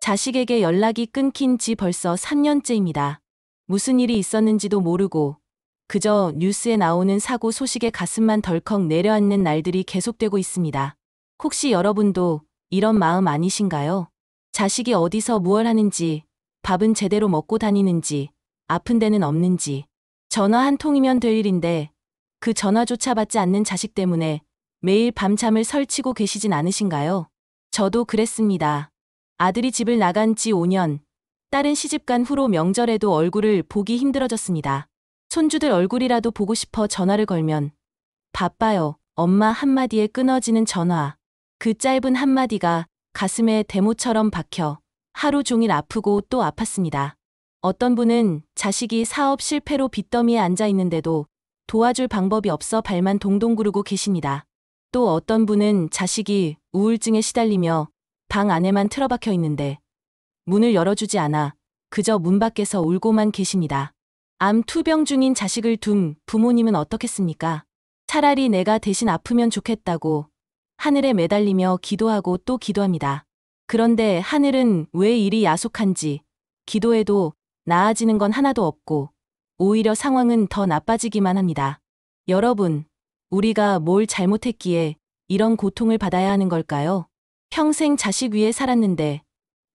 자식에게 연락이 끊긴 지 벌써 3년째입니다. 무슨 일이 있었는지도 모르고 그저 뉴스에 나오는 사고 소식에 가슴만 덜컥 내려앉는 날들이 계속되고 있습니다. 혹시 여러분도 이런 마음 아니신가요? 자식이 어디서 무얼 하는지, 밥은 제대로 먹고 다니는지, 아픈 데는 없는지, 전화 한 통이면 될 일인데 그 전화조차 받지 않는 자식 때문에 매일 밤잠을 설치고 계시진 않으신가요? 저도 그랬습니다. 아들이 집을 나간 지 5년, 딸은 시집간 후로 명절에도 얼굴을 보기 힘들어졌습니다. 손주들 얼굴이라도 보고 싶어 전화를 걸면 바빠요. 엄마 한마디에 끊어지는 전화. 그 짧은 한마디가 가슴에 대모처럼 박혀 하루 종일 아프고 또 아팠습니다. 어떤 분은 자식이 사업 실패로 빚더미에 앉아 있는데도 도와줄 방법이 없어 발만 동동 구르고 계십니다. 또 어떤 분은 자식이 우울증에 시달리며 방 안에만 틀어박혀 있는데 문을 열어주지 않아 그저 문 밖에서 울고만 계십니다. 암 투병 중인 자식을 둔 부모님은 어떻겠습니까? 차라리 내가 대신 아프면 좋겠다고 하늘에 매달리며 기도하고 또 기도합니다. 그런데 하늘은 왜 이리 야속한지 기도해도 나아지는 건 하나도 없고 오히려 상황은 더 나빠지기만 합니다. 여러분, 우리가 뭘 잘못했기에 이런 고통을 받아야 하는 걸까요? 평생 자식 위에 살았는데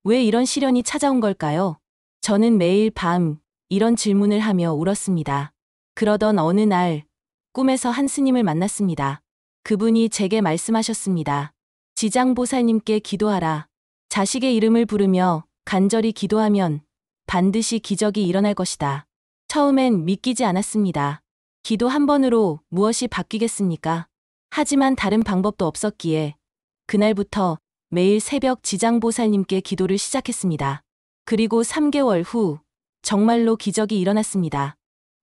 왜 이런 시련이 찾아온 걸까요? 저는 매일 밤 이런 질문을 하며 울었습니다. 그러던 어느 날 꿈에서 한 스님을 만났습니다. 그분이 제게 말씀하셨습니다. 지장보살님께 기도하라. 자식의 이름을 부르며 간절히 기도하면 반드시 기적이 일어날 것이다. 처음엔 믿기지 않았습니다. 기도 한 번으로 무엇이 바뀌겠습니까? 하지만 다른 방법도 없었기에 그날부터 매일 새벽 지장보살님께 기도를 시작했습니다. 그리고 3개월 후 정말로 기적이 일어났습니다.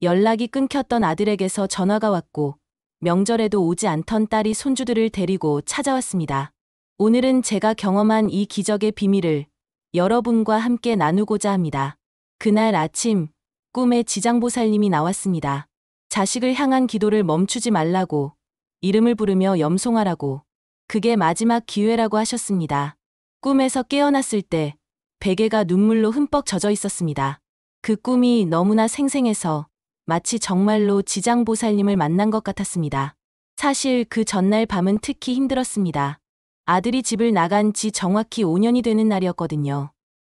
연락이 끊겼던 아들에게서 전화가 왔고 명절에도 오지 않던 딸이 손주들을 데리고 찾아왔습니다. 오늘은 제가 경험한 이 기적의 비밀을 여러분과 함께 나누고자 합니다. 그날 아침 꿈에 지장보살님이 나왔습니다. 자식을 향한 기도를 멈추지 말라고, 이름을 부르며 염송하라고, 그게 마지막 기회라고 하셨습니다. 꿈에서 깨어났을 때 베개가 눈물로 흠뻑 젖어 있었습니다. 그 꿈이 너무나 생생해서 마치 정말로 지장보살님을 만난 것 같았습니다. 사실 그 전날 밤은 특히 힘들었습니다. 아들이 집을 나간 지 정확히 5년이 되는 날이었거든요.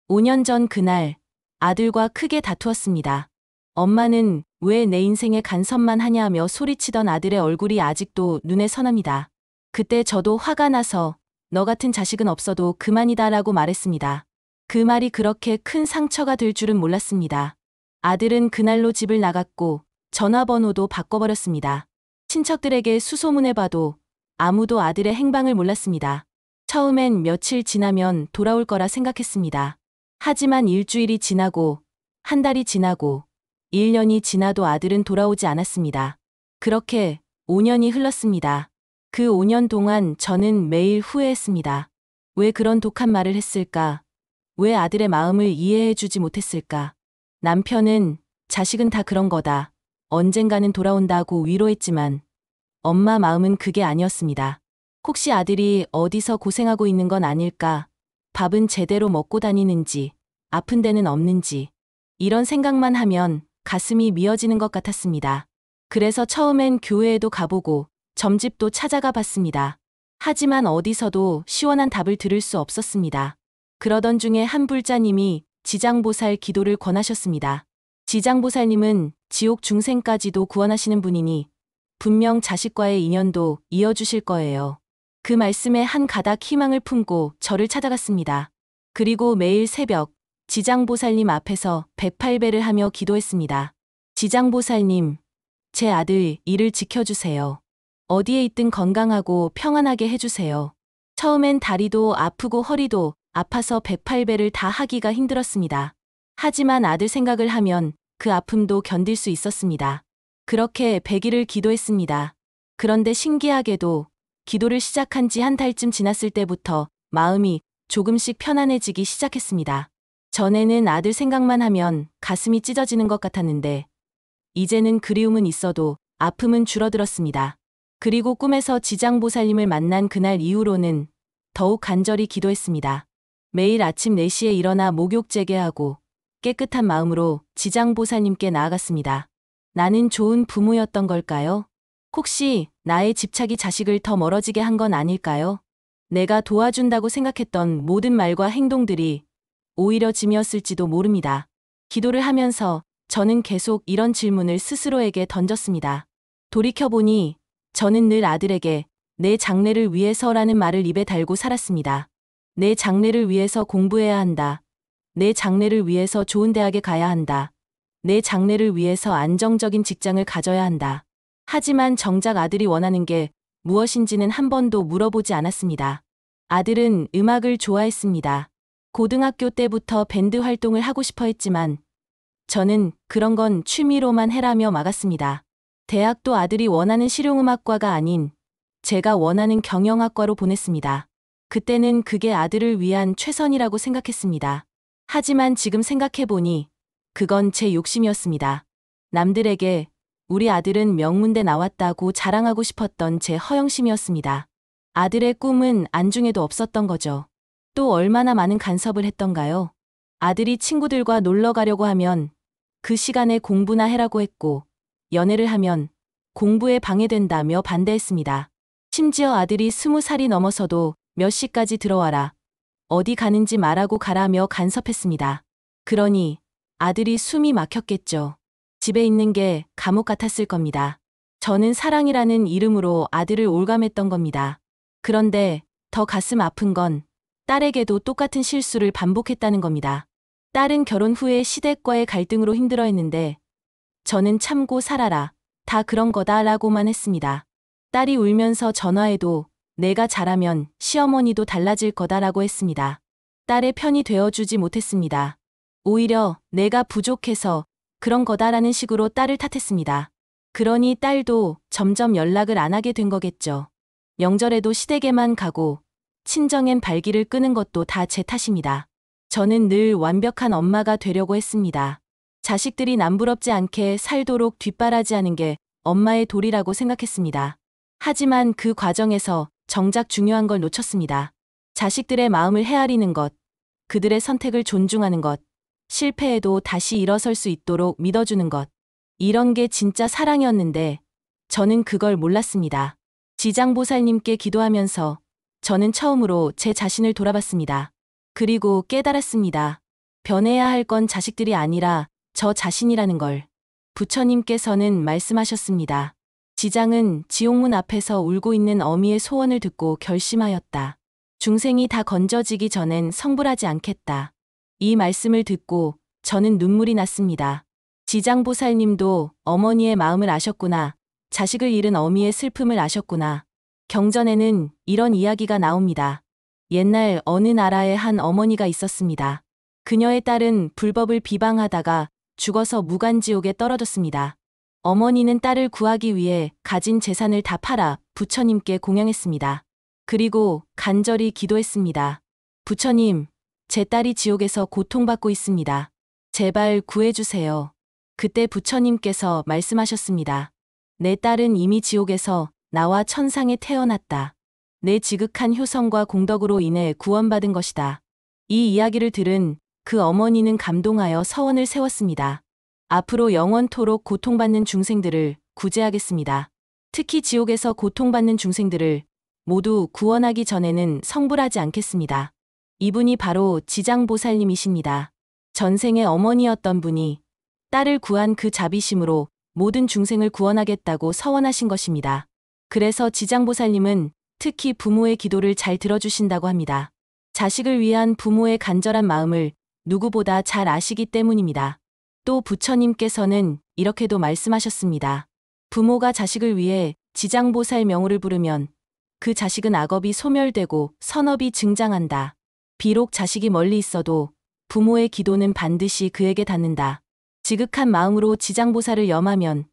5년 전 그날 아들과 크게 다투었습니다. 엄마는 왜 내 인생에 간섭만 하냐며 소리치던 아들의 얼굴이 아직도 눈에 선합니다. 그때 저도 화가 나서 너 같은 자식은 없어도 그만이다라고 말했습니다. 그 말이 그렇게 큰 상처가 될 줄은 몰랐습니다. 아들은 그날로 집을 나갔고 전화번호도 바꿔버렸습니다. 친척들에게 수소문해봐도 아무도 아들의 행방을 몰랐습니다. 처음엔 며칠 지나면 돌아올 거라 생각했습니다. 하지만 일주일이 지나고 한 달이 지나고 1년이 지나도 아들은 돌아오지 않았습니다. 그렇게 5년이 흘렀습니다. 그 5년 동안 저는 매일 후회했습니다. 왜 그런 독한 말을 했을까? 왜 아들의 마음을 이해해주지 못했을까? 남편은 자식은 다 그런 거다. 언젠가는 돌아온다고 위로했지만 엄마 마음은 그게 아니었습니다. 혹시 아들이 어디서 고생하고 있는 건 아닐까? 밥은 제대로 먹고 다니는지, 아픈 데는 없는지, 이런 생각만 하면 가슴이 미어지는 것 같았습니다. 그래서 처음엔 교회에도 가보고 점집도 찾아가 봤습니다. 하지만 어디서도 시원한 답을 들을 수 없었습니다. 그러던 중에 한 불자님이 지장보살 기도를 권하셨습니다. 지장보살님은 지옥 중생까지도 구원하시는 분이니 분명 자식과의 인연도 이어주실 거예요. 그 말씀에 한 가닥 희망을 품고 저를 찾아갔습니다. 그리고 매일 새벽 지장보살님 앞에서 108배를 하며 기도했습니다. 지장보살님, 제 아들 이를 지켜주세요. 어디에 있든 건강하고 평안하게 해주세요. 처음엔 다리도 아프고 허리도 아파서 108배를 다 하기가 힘들었습니다. 하지만 아들 생각을 하면 그 아픔도 견딜 수 있었습니다. 그렇게 100일을 기도했습니다. 그런데 신기하게도 기도를 시작한 지 한 달쯤 지났을 때부터 마음이 조금씩 편안해지기 시작했습니다. 전에는 아들 생각만 하면 가슴이 찢어지는 것 같았는데 이제는 그리움은 있어도 아픔은 줄어들었습니다. 그리고 꿈에서 지장보살님을 만난 그날 이후로는 더욱 간절히 기도했습니다. 매일 아침 4시에 일어나 목욕 재개하고 깨끗한 마음으로 지장보살님께 나아갔습니다. 나는 좋은 부모였던 걸까요? 혹시 나의 집착이 자식을 더 멀어지게 한 건 아닐까요? 내가 도와준다고 생각했던 모든 말과 행동들이 오히려 짐이었을지도 모릅니다. 기도를 하면서 저는 계속 이런 질문을 스스로에게 던졌습니다. 돌이켜보니 저는 늘 아들에게 내 장래를 위해서라는 말을 입에 달고 살았습니다. 내 장래를 위해서 공부해야 한다. 내 장래를 위해서 좋은 대학에 가야 한다. 내 장래를 위해서 안정적인 직장을 가져야 한다. 하지만 정작 아들이 원하는 게 무엇인지는 한 번도 물어보지 않았습니다. 아들은 음악을 좋아했습니다. 고등학교 때부터 밴드 활동을 하고 싶어 했지만 저는 그런 건 취미로만 해라며 막았습니다. 대학도 아들이 원하는 실용음악과가 아닌 제가 원하는 경영학과로 보냈습니다. 그때는 그게 아들을 위한 최선이라고 생각했습니다. 하지만 지금 생각해보니 그건 제 욕심이었습니다. 남들에게 우리 아들은 명문대 나왔다고 자랑하고 싶었던 제 허영심이었습니다. 아들의 꿈은 안중에도 없었던 거죠. 또 얼마나 많은 간섭을 했던가요? 아들이 친구들과 놀러 가려고 하면 그 시간에 공부나 해라고 했고, 연애를 하면 공부에 방해된다며 반대했습니다. 심지어 아들이 20살이 넘어서도 몇 시까지 들어와라, 어디 가는지 말하고 가라며 간섭했습니다. 그러니 아들이 숨이 막혔겠죠. 집에 있는 게 감옥 같았을 겁니다. 저는 사랑이라는 이름으로 아들을 올감했던 겁니다. 그런데 더 가슴 아픈 건 딸에게도 똑같은 실수를 반복했다는 겁니다. 딸은 결혼 후에 시댁과의 갈등으로 힘들어했는데 저는 참고 살아라, 다 그런 거다 라고만 했습니다. 딸이 울면서 전화해도 내가 잘하면 시어머니도 달라질 거다라고 했습니다. 딸의 편이 되어주지 못했습니다. 오히려 내가 부족해서 그런 거다라는 식으로 딸을 탓했습니다. 그러니 딸도 점점 연락을 안 하게 된 거겠죠. 명절에도 시댁에만 가고 친정엔 발길을 끄는 것도 다 제 탓입니다. 저는 늘 완벽한 엄마가 되려고 했습니다. 자식들이 남부럽지 않게 살도록 뒷바라지하는 게 엄마의 도리라고 생각했습니다. 하지만 그 과정에서 정작 중요한 걸 놓쳤습니다. 자식들의 마음을 헤아리는 것, 그들의 선택을 존중하는 것, 실패해도 다시 일어설 수 있도록 믿어주는 것. 이런 게 진짜 사랑이었는데 저는 그걸 몰랐습니다. 지장보살님께 기도하면서 저는 처음으로 제 자신을 돌아봤습니다. 그리고 깨달았습니다. 변해야 할 건 자식들이 아니라 저 자신이라는 걸. 부처님께서는 말씀하셨습니다. 지장은 지옥문 앞에서 울고 있는 어미의 소원을 듣고 결심하였다. 중생이 다 건져지기 전엔 성불하지 않겠다. 이 말씀을 듣고 저는 눈물이 났습니다. 지장보살님도 어머니의 마음을 아셨구나. 자식을 잃은 어미의 슬픔을 아셨구나. 경전에는 이런 이야기가 나옵니다. 옛날 어느 나라에 한 어머니가 있었습니다. 그녀의 딸은 불법을 비방하다가 죽어서 무간지옥에 떨어졌습니다. 어머니는 딸을 구하기 위해 가진 재산을 다 팔아 부처님께 공양했습니다. 그리고 간절히 기도했습니다. 부처님, 제 딸이 지옥에서 고통받고 있습니다. 제발 구해주세요. 그때 부처님께서 말씀하셨습니다. 내 딸은 이미 지옥에서 나와 천상에 태어났다. 내 지극한 효성과 공덕으로 인해 구원받은 것이다. 이 이야기를 들은 그 어머니는 감동하여 서원을 세웠습니다. 앞으로 영원토록 고통받는 중생들을 구제하겠습니다. 특히 지옥에서 고통받는 중생들을 모두 구원하기 전에는 성불하지 않겠습니다. 이분이 바로 지장보살님이십니다. 전생의 어머니였던 분이 딸을 구한 그 자비심으로 모든 중생을 구원하겠다고 서원하신 것입니다. 그래서 지장보살님은 특히 부모의 기도를 잘 들어주신다고 합니다. 자식을 위한 부모의 간절한 마음을 누구보다 잘 아시기 때문입니다. 또 부처님께서는 이렇게도 말씀하셨습니다. 부모가 자식을 위해 지장보살 명호를 부르면 그 자식은 악업이 소멸되고 선업이 증장한다. 비록 자식이 멀리 있어도 부모의 기도는 반드시 그에게 닿는다. 지극한 마음으로 지장보살을 염하면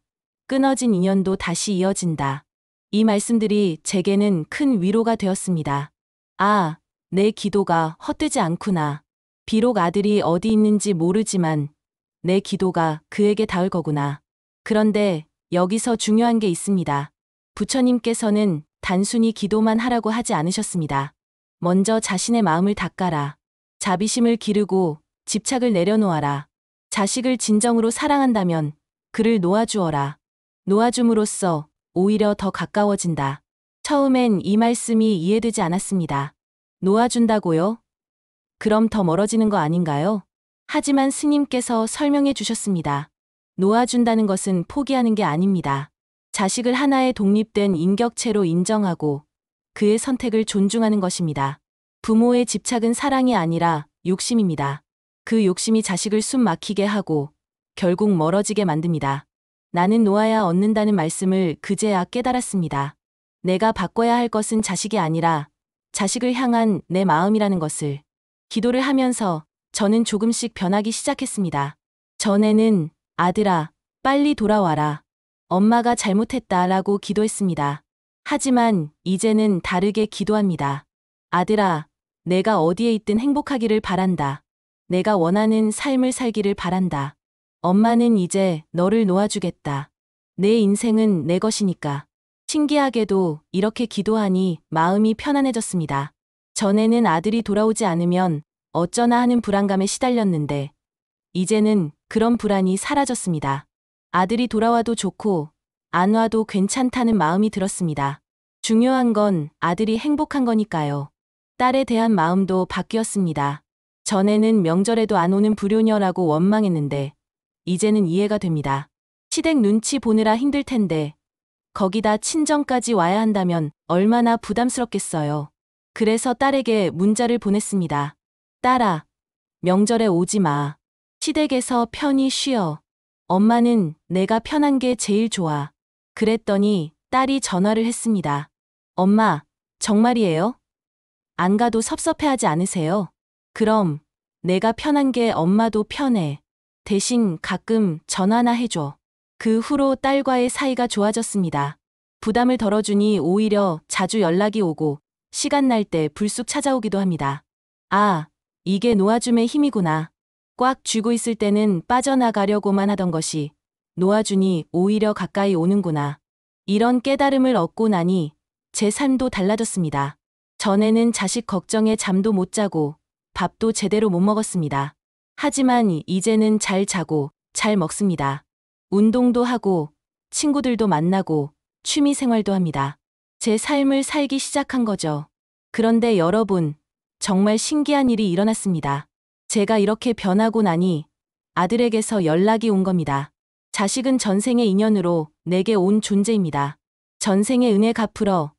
끊어진 인연도 다시 이어진다. 이 말씀들이 제게는 큰 위로가 되었습니다. 아, 내 기도가 헛되지 않구나. 비록 아들이 어디 있는지 모르지만 내 기도가 그에게 닿을 거구나. 그런데 여기서 중요한 게 있습니다. 부처님께서는 단순히 기도만 하라고 하지 않으셨습니다. 먼저 자신의 마음을 닦아라. 자비심을 기르고 집착을 내려놓아라. 자식을 진정으로 사랑한다면 그를 놓아주어라. 놓아줌으로써 오히려 더 가까워진다. 처음엔 이 말씀이 이해되지 않았습니다. 놓아준다고요? 그럼 더 멀어지는 거 아닌가요? 하지만 스님께서 설명해 주셨습니다. 놓아준다는 것은 포기하는 게 아닙니다. 자식을 하나의 독립된 인격체로 인정하고 그의 선택을 존중하는 것입니다. 부모의 집착은 사랑이 아니라 욕심입니다. 그 욕심이 자식을 숨 막히게 하고 결국 멀어지게 만듭니다. 나는 놓아야 얻는다는 말씀을 그제야 깨달았습니다. 내가 바꿔야 할 것은 자식이 아니라 자식을 향한 내 마음이라는 것을. 기도를 하면서 저는 조금씩 변하기 시작했습니다. 전에는 아들아, 빨리 돌아와라. 엄마가 잘못했다 라고 기도했습니다. 하지만 이제는 다르게 기도합니다. 아들아, 내가 어디에 있든 행복하기를 바란다. 내가 원하는 삶을 살기를 바란다. 엄마는 이제 너를 놓아주겠다. 내 인생은 내 것이니까. 신기하게도 이렇게 기도하니 마음이 편안해졌습니다. 전에는 아들이 돌아오지 않으면 어쩌나 하는 불안감에 시달렸는데 이제는 그런 불안이 사라졌습니다. 아들이 돌아와도 좋고 안 와도 괜찮다는 마음이 들었습니다. 중요한 건 아들이 행복한 거니까요. 딸에 대한 마음도 바뀌었습니다. 전에는 명절에도 안 오는 불효녀라고 원망했는데 이제는 이해가 됩니다. 시댁 눈치 보느라 힘들 텐데 거기다 친정까지 와야 한다면 얼마나 부담스럽겠어요. 그래서 딸에게 문자를 보냈습니다. 딸아, 명절에 오지 마. 시댁에서 편히 쉬어. 엄마는 내가 편한 게 제일 좋아. 그랬더니 딸이 전화를 했습니다. 엄마, 정말이에요? 안 가도 섭섭해하지 않으세요? 그럼 내가 편한 게 엄마도 편해. 대신 가끔 전화나 해줘. 그 후로 딸과의 사이가 좋아졌습니다. 부담을 덜어주니 오히려 자주 연락이 오고 시간 날 때 불쑥 찾아오기도 합니다. 아, 이게 놓아줌의 힘이구나. 꽉 쥐고 있을 때는 빠져나가려고만 하던 것이 놓아주니 오히려 가까이 오는구나. 이런 깨달음을 얻고 나니 제 삶도 달라졌습니다. 전에는 자식 걱정에 잠도 못 자고 밥도 제대로 못 먹었습니다. 하지만 이제는 잘 자고 잘 먹습니다. 운동도 하고 친구들도 만나고 취미 생활도 합니다. 제 삶을 살기 시작한 거죠. 그런데 여러분, 정말 신기한 일이 일어났습니다. 제가 이렇게 변하고 나니 아들에게서 연락이 온 겁니다. 자식은 전생의 인연으로 내게 온 존재입니다. 전생의 은혜 갚으러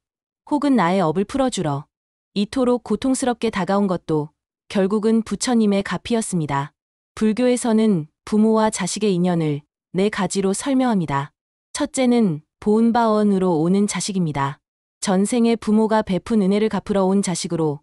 혹은 나의 업을 풀어주러 이토록 고통스럽게 다가온 것도 결국은 부처님의 값이었습니다. 불교에서는 부모와 자식의 인연을 네 가지로 설명합니다. 첫째는 보은바원으로 오는 자식입니다. 전생의 부모가 베푼 은혜를 갚으러 온 자식으로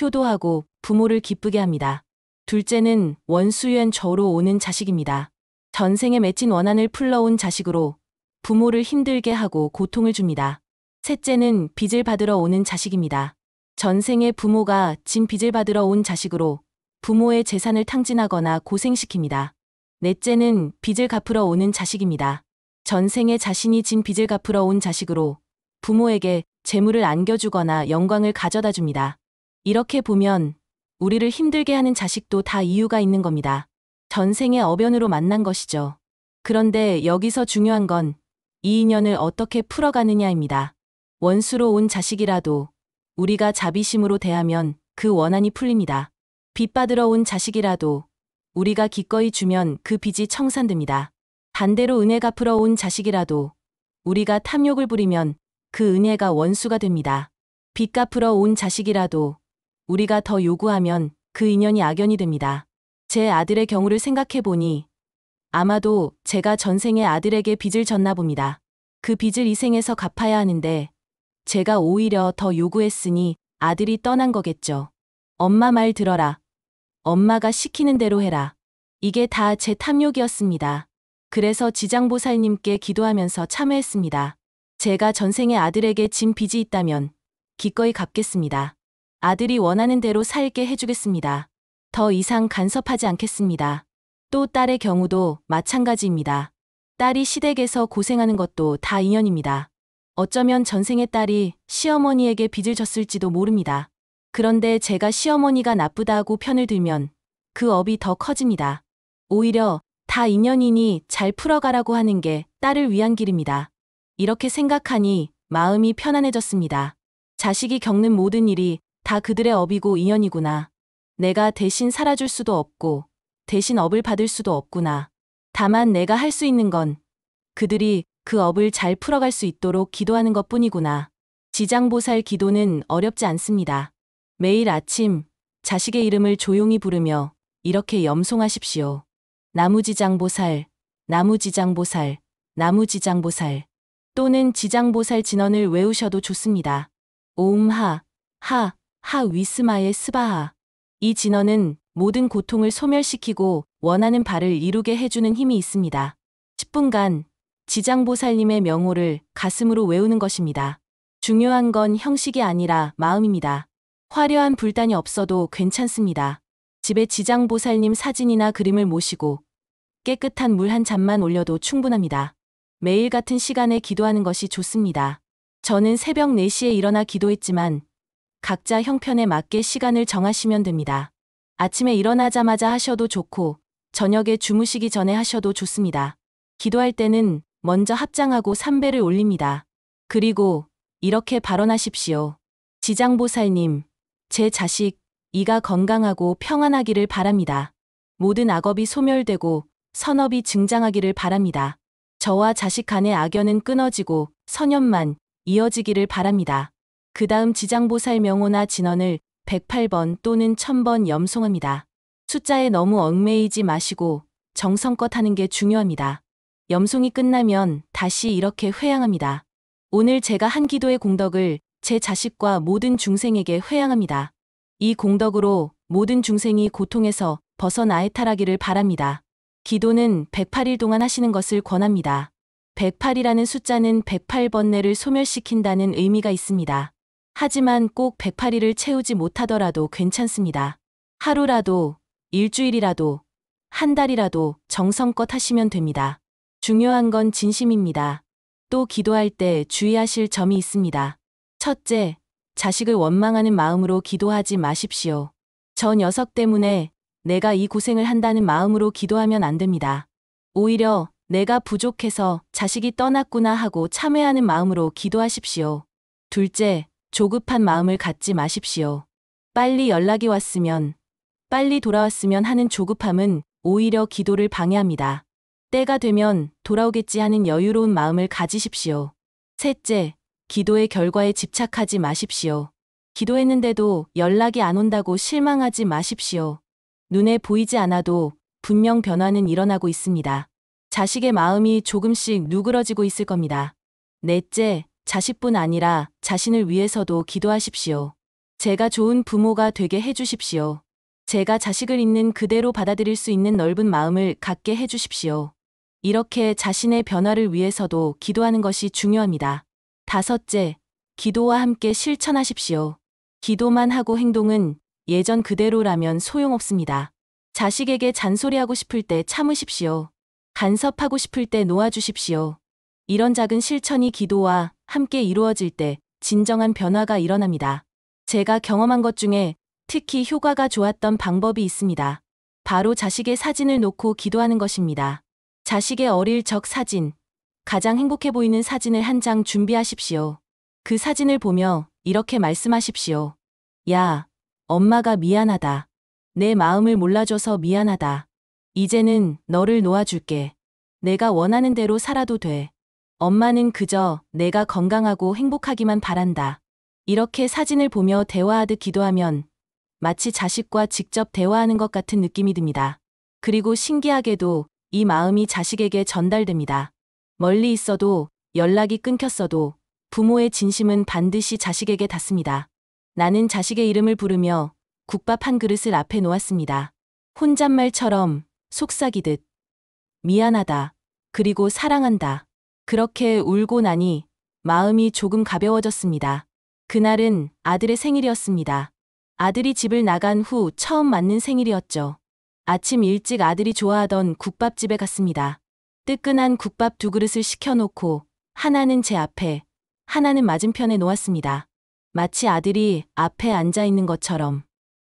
효도하고 부모를 기쁘게 합니다. 둘째는 원수연저로 오는 자식입니다. 전생에 맺힌 원한을 풀러온 자식으로 부모를 힘들게 하고 고통을 줍니다. 셋째는 빚을 받으러 오는 자식입니다. 전생에 부모가 진 빚을 받으러 온 자식으로 부모의 재산을 탕진하거나 고생시킵니다. 넷째는 빚을 갚으러 오는 자식입니다. 전생에 자신이 진 빚을 갚으러 온 자식으로 부모에게 재물을 안겨주거나 영광을 가져다 줍니다. 이렇게 보면 우리를 힘들게 하는 자식도 다 이유가 있는 겁니다. 전생의 어변으로 만난 것이죠. 그런데 여기서 중요한 건 이 인연을 어떻게 풀어가느냐입니다. 원수로 온 자식이라도 우리가 자비심으로 대하면 그 원한이 풀립니다. 빚 받으러 온 자식이라도 우리가 기꺼이 주면 그 빚이 청산됩니다. 반대로 은혜 갚으러 온 자식이라도 우리가 탐욕을 부리면 그 은혜가 원수가 됩니다. 빚 갚으러 온 자식이라도 우리가 더 요구하면 그 인연이 악연이 됩니다. 제 아들의 경우를 생각해보니 아마도 제가 전생에 아들에게 빚을 졌나 봅니다. 그 빚을 이 생에서 갚아야 하는데 제가 오히려 더 요구했으니 아들이 떠난 거겠죠. 엄마 말 들어라. 엄마가 시키는 대로 해라. 이게 다 제 탐욕이었습니다. 그래서 지장보살님께 기도하면서 참회했습니다. 제가 전생에 아들에게 진 빚이 있다면 기꺼이 갚겠습니다. 아들이 원하는 대로 살게 해주겠습니다. 더 이상 간섭하지 않겠습니다. 또 딸의 경우도 마찬가지입니다. 딸이 시댁에서 고생하는 것도 다 인연입니다. 어쩌면 전생의 딸이 시어머니에게 빚을 졌을지도 모릅니다. 그런데 제가 시어머니가 나쁘다 하고 편을 들면 그 업이 더 커집니다. 오히려 다 인연이니 잘 풀어가라고 하는 게 딸을 위한 길입니다. 이렇게 생각하니 마음이 편안해졌습니다. 자식이 겪는 모든 일이 다 그들의 업이고 인연이구나. 내가 대신 살아줄 수도 없고 대신 업을 받을 수도 없구나. 다만 내가 할 수 있는 건 그들이 그 업을 잘 풀어갈 수 있도록 기도하는 것뿐이구나. 지장보살 기도는 어렵지 않습니다. 매일 아침 자식의 이름을 조용히 부르며 이렇게 염송하십시오. 나무지장보살, 나무지장보살, 나무지장보살. 또는 지장보살 진언을 외우셔도 좋습니다. 오음하, 하, 하 위스마의 스바하. 이 진언은 모든 고통을 소멸시키고 원하는 바를 이루게 해주는 힘이 있습니다. 10분간 지장보살님의 명호를 가슴으로 외우는 것입니다. 중요한 건 형식이 아니라 마음입니다. 화려한 불단이 없어도 괜찮습니다. 집에 지장보살님 사진이나 그림을 모시고 깨끗한 물 한 잔만 올려도 충분합니다. 매일 같은 시간에 기도하는 것이 좋습니다. 저는 새벽 4시에 일어나 기도했지만 각자 형편에 맞게 시간을 정하시면 됩니다. 아침에 일어나자마자 하셔도 좋고 저녁에 주무시기 전에 하셔도 좋습니다. 기도할 때는 먼저 합장하고 삼배를 올립니다. 그리고 이렇게 발언하십시오. 지장보살님, 제 자식, 이가 건강하고 평안하기를 바랍니다. 모든 악업이 소멸되고 선업이 증장하기를 바랍니다. 저와 자식 간의 악연은 끊어지고 선연만 이어지기를 바랍니다. 그 다음 지장보살 명호나 진언을 108번 또는 1000번 염송합니다. 숫자에 너무 얽매이지 마시고 정성껏 하는 게 중요합니다. 염송이 끝나면 다시 이렇게 회양합니다. 오늘 제가 한 기도의 공덕을 제 자식과 모든 중생에게 회양합니다. 이 공덕으로 모든 중생이 고통에서 벗어나 해탈하기를 바랍니다. 기도는 108일 동안 하시는 것을 권합니다. 108이라는 숫자는 108번뇌를 소멸시킨다는 의미가 있습니다. 하지만 꼭 108일을 채우지 못하더라도 괜찮습니다. 하루라도, 일주일이라도, 한 달이라도 정성껏 하시면 됩니다. 중요한 건 진심입니다. 또 기도할 때 주의하실 점이 있습니다. 첫째, 자식을 원망하는 마음으로 기도하지 마십시오. 저 녀석 때문에 내가 이 고생을 한다는 마음으로 기도하면 안 됩니다. 오히려 내가 부족해서 자식이 떠났구나 하고 참회하는 마음으로 기도하십시오. 둘째, 조급한 마음을 갖지 마십시오. 빨리 연락이 왔으면, 빨리 돌아왔으면 하는 조급함은 오히려 기도를 방해합니다. 때가 되면 돌아오겠지 하는 여유로운 마음을 가지십시오. 셋째, 기도의 결과에 집착하지 마십시오. 기도했는데도 연락이 안 온다고 실망하지 마십시오. 눈에 보이지 않아도 분명 변화는 일어나고 있습니다. 자식의 마음이 조금씩 누그러지고 있을 겁니다. 넷째, 자식뿐 아니라 자신을 위해서도 기도하십시오. 제가 좋은 부모가 되게 해주십시오. 제가 자식을 있는 그대로 받아들일 수 있는 넓은 마음을 갖게 해주십시오. 이렇게 자신의 변화를 위해서도 기도하는 것이 중요합니다. 다섯째, 기도와 함께 실천하십시오. 기도만 하고 행동은 예전 그대로라면 소용없습니다. 자식에게 잔소리하고 싶을 때 참으십시오. 간섭하고 싶을 때 놓아주십시오. 이런 작은 실천이 기도와 함께 이루어질 때 진정한 변화가 일어납니다. 제가 경험한 것 중에 특히 효과가 좋았던 방법이 있습니다. 바로 자식의 사진을 놓고 기도하는 것입니다. 자식의 어릴 적 사진, 가장 행복해 보이는 사진을 한 장 준비하십시오. 그 사진을 보며 이렇게 말씀하십시오. 야, 엄마가 미안하다. 내 마음을 몰라줘서 미안하다. 이제는 너를 놓아줄게. 내가 원하는 대로 살아도 돼. 엄마는 그저 내가 건강하고 행복하기만 바란다. 이렇게 사진을 보며 대화하듯 기도하면 마치 자식과 직접 대화하는 것 같은 느낌이 듭니다. 그리고 신기하게도 이 마음이 자식에게 전달됩니다. 멀리 있어도 연락이 끊겼어도 부모의 진심은 반드시 자식에게 닿습니다. 나는 자식의 이름을 부르며 국밥 한 그릇을 앞에 놓았습니다. 혼잣말처럼 속삭이듯 미안하다. 그리고 사랑한다. 그렇게 울고 나니 마음이 조금 가벼워졌습니다. 그날은 아들의 생일이었습니다. 아들이 집을 나간 후 처음 맞는 생일이었죠. 아침 일찍 아들이 좋아하던 국밥집에 갔습니다. 뜨끈한 국밥 2그릇을 시켜놓고 하나는 제 앞에, 하나는 맞은편에 놓았습니다. 마치 아들이 앞에 앉아 있는 것처럼.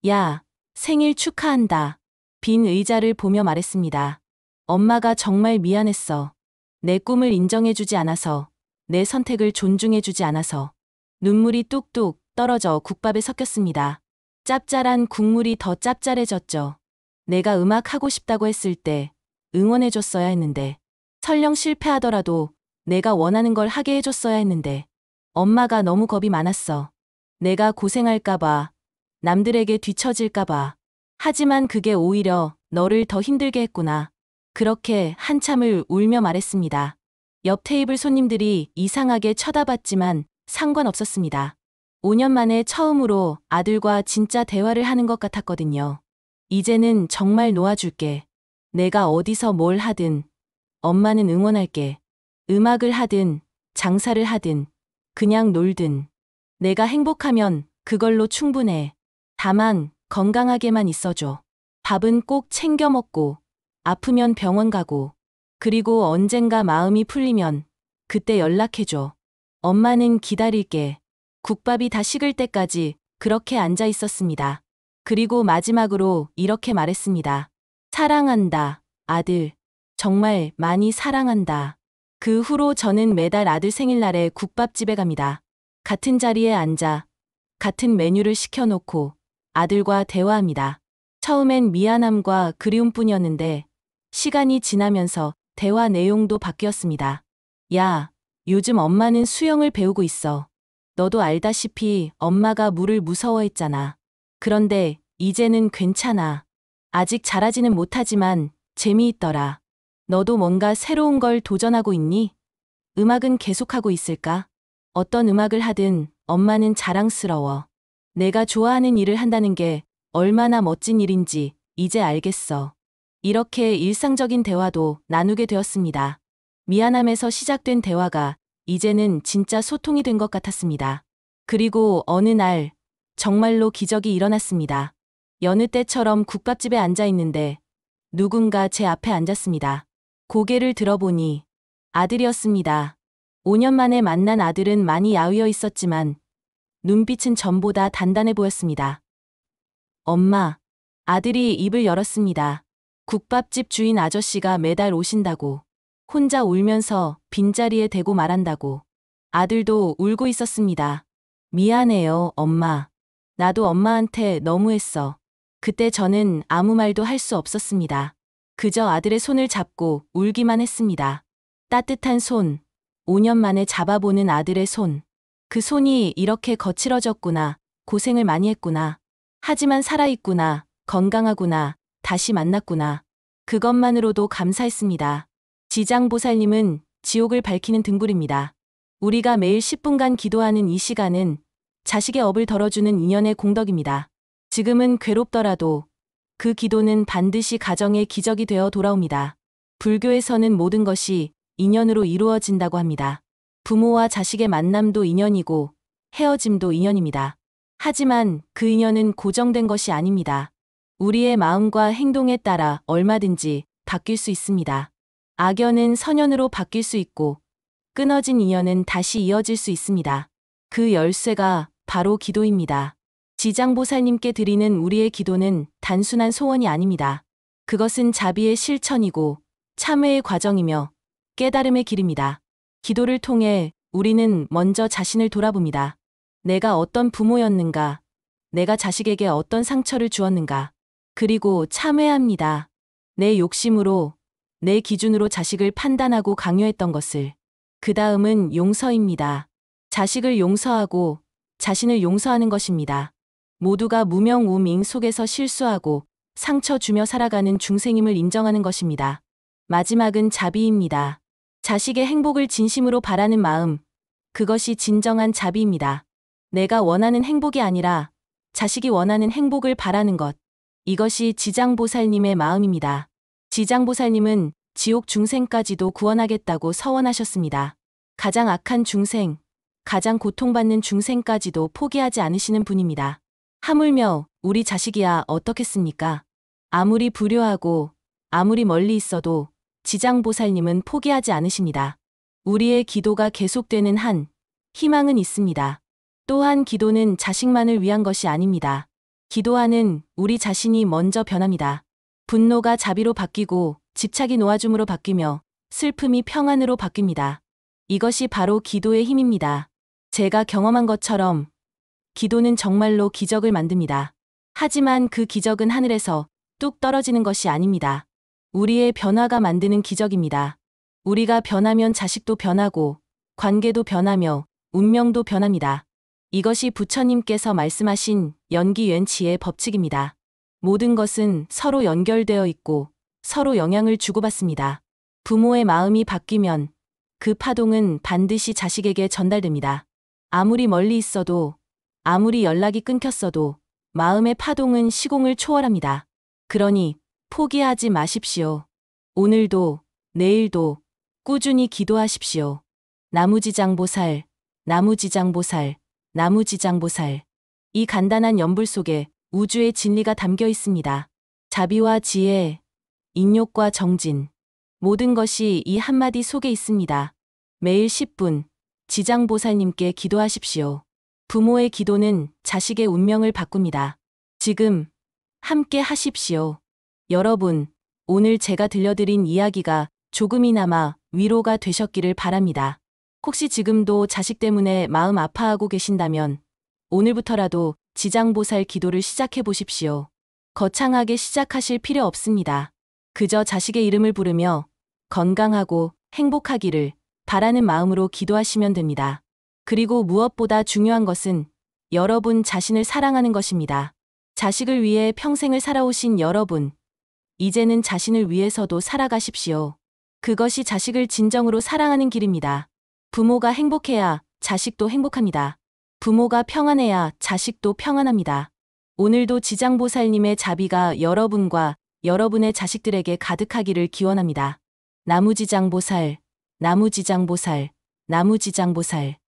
야, 생일 축하한다. 빈 의자를 보며 말했습니다. 엄마가 정말 미안했어. 내 꿈을 인정해주지 않아서, 내 선택을 존중해주지 않아서. 눈물이 뚝뚝 떨어져 국밥에 섞였습니다. 짭짤한 국물이 더 짭짤해졌죠. 내가 음악 하고 싶다고 했을 때 응원해줬어야 했는데, 설령 실패하더라도 내가 원하는 걸 하게 해줬어야 했는데, 엄마가 너무 겁이 많았어. 내가 고생할까봐, 남들에게 뒤처질까봐. 하지만 그게 오히려 너를 더 힘들게 했구나. 그렇게 한참을 울며 말했습니다. 옆 테이블 손님들이 이상하게 쳐다봤지만 상관없었습니다. 5년 만에 처음으로 아들과 진짜 대화를 하는 것 같았거든요. 이제는 정말 놓아줄게. 내가 어디서 뭘 하든 엄마는 응원할게. 음악을 하든 장사를 하든 그냥 놀든 내가 행복하면 그걸로 충분해. 다만 건강하게만 있어줘. 밥은 꼭 챙겨 먹고 아프면 병원 가고 그리고 언젠가 마음이 풀리면 그때 연락해줘. 엄마는 기다릴게. 국밥이 다 식을 때까지 그렇게 앉아 있었습니다. 그리고 마지막으로 이렇게 말했습니다. 사랑한다, 아들. 정말 많이 사랑한다. 그 후로 저는 매달 아들 생일날에 국밥집에 갑니다. 같은 자리에 앉아 같은 메뉴를 시켜놓고 아들과 대화합니다. 처음엔 미안함과 그리움뿐이었는데 시간이 지나면서 대화 내용도 바뀌었습니다. 야, 요즘 엄마는 수영을 배우고 있어. 너도 알다시피 엄마가 물을 무서워했잖아. 그런데 이제는 괜찮아. 아직 잘하지는 못하지만 재미있더라. 너도 뭔가 새로운 걸 도전하고 있니? 음악은 계속하고 있을까? 어떤 음악을 하든 엄마는 자랑스러워. 내가 좋아하는 일을 한다는 게 얼마나 멋진 일인지 이제 알겠어. 이렇게 일상적인 대화도 나누게 되었습니다. 미안함에서 시작된 대화가 이제는 진짜 소통이 된 것 같았습니다. 그리고 어느 날 정말로 기적이 일어났습니다. 여느 때처럼 국밥집에 앉아 있는데 누군가 제 앞에 앉았습니다. 고개를 들어보니 아들이었습니다. 5년 만에 만난 아들은 많이 야위어 있었지만 눈빛은 전보다 단단해 보였습니다. 엄마, 아들이 입을 열었습니다. 국밥집 주인 아저씨가 매달 오신다고. 혼자 울면서 빈자리에 대고 말한다고. 아들도 울고 있었습니다. 미안해요, 엄마. 나도 엄마한테 너무했어. 그때 저는 아무 말도 할 수 없었습니다. 그저 아들의 손을 잡고 울기만 했습니다. 따뜻한 손, 5년 만에 잡아보는 아들의 손. 그 손이 이렇게 거칠어졌구나, 고생을 많이 했구나. 하지만 살아있구나, 건강하구나, 다시 만났구나. 그것만으로도 감사했습니다. 지장보살님은 지옥을 밝히는 등불입니다. 우리가 매일 10분간 기도하는 이 시간은 자식의 업을 덜어주는 인연의 공덕입니다. 지금은 괴롭더라도 그 기도는 반드시 가정의 기적이 되어 돌아옵니다. 불교에서는 모든 것이 인연으로 이루어진다고 합니다. 부모와 자식의 만남도 인연이고 헤어짐도 인연입니다. 하지만 그 인연은 고정된 것이 아닙니다. 우리의 마음과 행동에 따라 얼마든지 바뀔 수 있습니다. 악연은 선연으로 바뀔 수 있고 끊어진 인연은 다시 이어질 수 있습니다. 그 열쇠가 바로 기도입니다. 지장보살님께 드리는 우리의 기도는 단순한 소원이 아닙니다. 그것은 자비의 실천이고 참회의 과정이며 깨달음의 길입니다. 기도를 통해 우리는 먼저 자신을 돌아봅니다. 내가 어떤 부모였는가? 내가 자식에게 어떤 상처를 주었는가? 그리고 참회합니다. 내 욕심으로, 내 기준으로 자식을 판단하고 강요했던 것을. 그 다음은 용서입니다. 자식을 용서하고 자신을 용서하는 것입니다. 모두가 무명우밍 속에서 실수하고 상처 주며 살아가는 중생임을 인정하는 것입니다. 마지막은 자비입니다. 자식의 행복을 진심으로 바라는 마음, 그것이 진정한 자비입니다. 내가 원하는 행복이 아니라 자식이 원하는 행복을 바라는 것, 이것이 지장보살님의 마음입니다. 지장보살님은 지옥 중생까지도 구원하겠다고 서원하셨습니다. 가장 악한 중생, 가장 고통받는 중생까지도 포기하지 않으시는 분입니다. 하물며 우리 자식이야 어떻겠습니까? 아무리 불효하고 아무리 멀리 있어도 지장보살님은 포기하지 않으십니다. 우리의 기도가 계속되는 한 희망은 있습니다. 또한 기도는 자식만을 위한 것이 아닙니다. 기도하는 우리 자신이 먼저 변합니다. 분노가 자비로 바뀌고 집착이 놓아줌으로 바뀌며 슬픔이 평안으로 바뀝니다. 이것이 바로 기도의 힘입니다. 제가 경험한 것처럼 기도는 정말로 기적을 만듭니다. 하지만 그 기적은 하늘에서 뚝 떨어지는 것이 아닙니다. 우리의 변화가 만드는 기적입니다. 우리가 변하면 자식도 변하고 관계도 변하며 운명도 변합니다. 이것이 부처님께서 말씀하신 연기연치의 법칙입니다. 모든 것은 서로 연결되어 있고 서로 영향을 주고받습니다. 부모의 마음이 바뀌면 그 파동은 반드시 자식에게 전달됩니다. 아무리 멀리 있어도, 아무리 연락이 끊겼어도 마음의 파동은 시공을 초월합니다. 그러니 포기하지 마십시오. 오늘도, 내일도 꾸준히 기도하십시오. 나무지장보살, 나무지장보살, 나무지장보살. 이 간단한 연불 속에 우주의 진리가 담겨 있습니다. 자비와 지혜, 인욕과 정진. 모든 것이 이 한마디 속에 있습니다. 매일 10분, 지장보살님께 기도하십시오. 부모의 기도는 자식의 운명을 바꿉니다. 지금 함께 하십시오. 여러분, 오늘 제가 들려드린 이야기가 조금이나마 위로가 되셨기를 바랍니다. 혹시 지금도 자식 때문에 마음 아파하고 계신다면 오늘부터라도 지장보살 기도를 시작해 보십시오. 거창하게 시작하실 필요 없습니다. 그저 자식의 이름을 부르며 건강하고 행복하기를 바라는 마음으로 기도하시면 됩니다. 그리고 무엇보다 중요한 것은 여러분 자신을 사랑하는 것입니다. 자식을 위해 평생을 살아오신 여러분, 이제는 자신을 위해서도 살아가십시오. 그것이 자식을 진정으로 사랑하는 길입니다. 부모가 행복해야 자식도 행복합니다. 부모가 평안해야 자식도 평안합니다. 오늘도 지장보살님의 자비가 여러분과 여러분의 자식들에게 가득하기를 기원합니다. 나무지장보살, 나무지장보살, 나무지장보살.